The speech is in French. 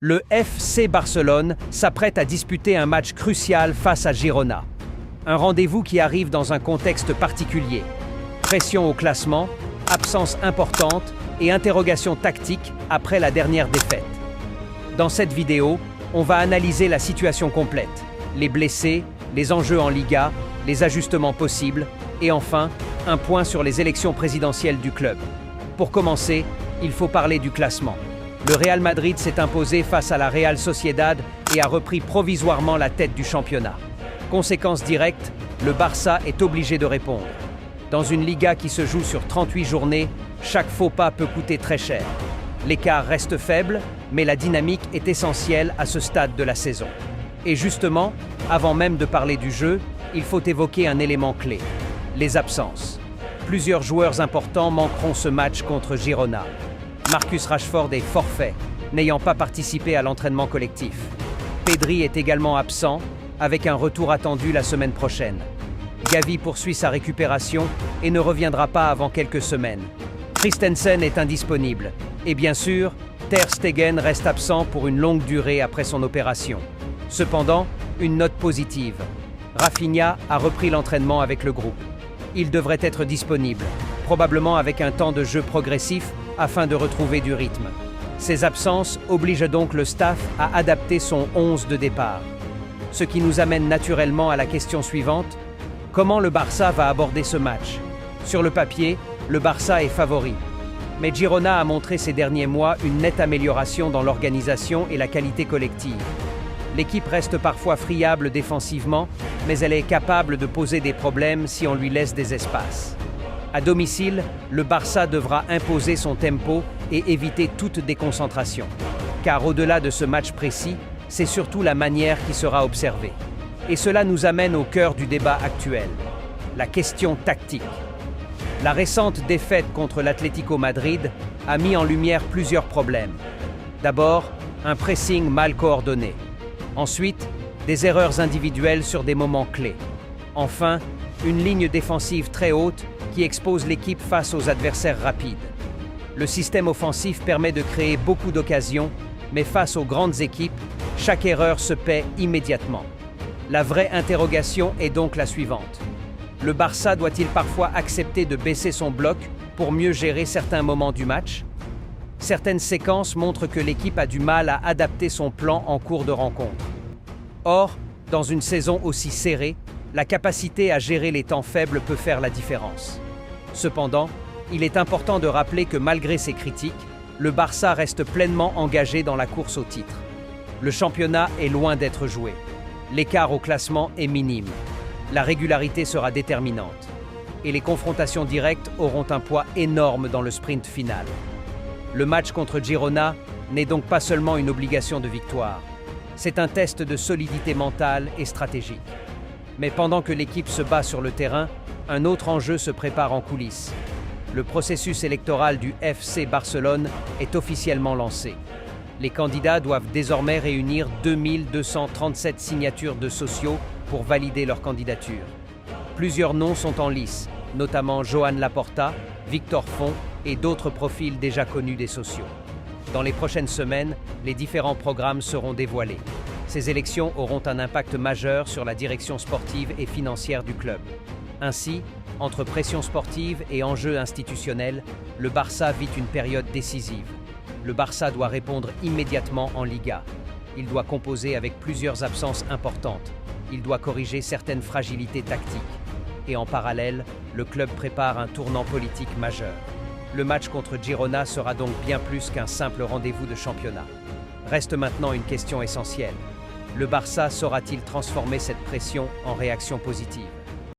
Le FC Barcelone s'apprête à disputer un match crucial face à Girona. Un rendez-vous qui arrive dans un contexte particulier. Pression au classement, absence importante et interrogation tactique après la dernière défaite. Dans cette vidéo, on va analyser la situation complète, les blessés, les enjeux en Liga, les ajustements possibles et enfin, un point sur les élections présidentielles du club. Pour commencer, il faut parler du classement. Le Real Madrid s'est imposé face à la Real Sociedad et a repris provisoirement la tête du championnat. Conséquence directe, le Barça est obligé de répondre. Dans une Liga qui se joue sur 38 journées, chaque faux pas peut coûter très cher. L'écart reste faible, mais la dynamique est essentielle à ce stade de la saison. Et justement, avant même de parler du jeu, il faut évoquer un élément clé, les absences. Plusieurs joueurs importants manqueront ce match contre Girona. Marcus Rashford est forfait, n'ayant pas participé à l'entraînement collectif. Pedri est également absent, avec un retour attendu la semaine prochaine. Gavi poursuit sa récupération et ne reviendra pas avant quelques semaines. Christensen est indisponible. Et bien sûr, Ter Stegen reste absent pour une longue durée après son opération. Cependant, une note positive. Rafinha a repris l'entraînement avec le groupe. Il devrait être disponible, probablement avec un temps de jeu progressif afin de retrouver du rythme. Ces absences obligent donc le staff à adapter son 11 de départ. Ce qui nous amène naturellement à la question suivante, comment le Barça va aborder ce match? Sur le papier, le Barça est favori. Mais Girona a montré ces derniers mois une nette amélioration dans l'organisation et la qualité collective. L'équipe reste parfois friable défensivement, mais elle est capable de poser des problèmes si on lui laisse des espaces. À domicile, le Barça devra imposer son tempo et éviter toute déconcentration. Car au-delà de ce match précis, c'est surtout la manière qui sera observée. Et cela nous amène au cœur du débat actuel, la question tactique. La récente défaite contre l'Atlético Madrid a mis en lumière plusieurs problèmes. D'abord, un pressing mal coordonné. Ensuite, des erreurs individuelles sur des moments clés. Enfin, une ligne défensive très haute qui expose l'équipe face aux adversaires rapides. Le système offensif permet de créer beaucoup d'occasions, mais face aux grandes équipes, chaque erreur se paie immédiatement. La vraie interrogation est donc la suivante. Le Barça doit-il parfois accepter de baisser son bloc pour mieux gérer certains moments du match? Certaines séquences montrent que l'équipe a du mal à adapter son plan en cours de rencontre. Or, dans une saison aussi serrée, la capacité à gérer les temps faibles peut faire la différence. Cependant, il est important de rappeler que malgré ces critiques, le Barça reste pleinement engagé dans la course au titre. Le championnat est loin d'être joué. L'écart au classement est minime. La régularité sera déterminante. Et les confrontations directes auront un poids énorme dans le sprint final. Le match contre Girona n'est donc pas seulement une obligation de victoire. C'est un test de solidité mentale et stratégique. Mais pendant que l'équipe se bat sur le terrain, un autre enjeu se prépare en coulisses. Le processus électoral du FC Barcelone est officiellement lancé. Les candidats doivent désormais réunir 2237 signatures de sociaux pour valider leur candidature. Plusieurs noms sont en lice, notamment Joan Laporta, Victor Font et d'autres profils déjà connus des sociaux. Dans les prochaines semaines, les différents programmes seront dévoilés. Ces élections auront un impact majeur sur la direction sportive et financière du club. Ainsi, entre pression sportive et enjeux institutionnels, le Barça vit une période décisive. Le Barça doit répondre immédiatement en Liga. Il doit composer avec plusieurs absences importantes. Il doit corriger certaines fragilités tactiques. Et en parallèle, le club prépare un tournant politique majeur. Le match contre Girona sera donc bien plus qu'un simple rendez-vous de championnat. Reste maintenant une question essentielle. Le Barça saura-t-il transformer cette pression en réaction positive?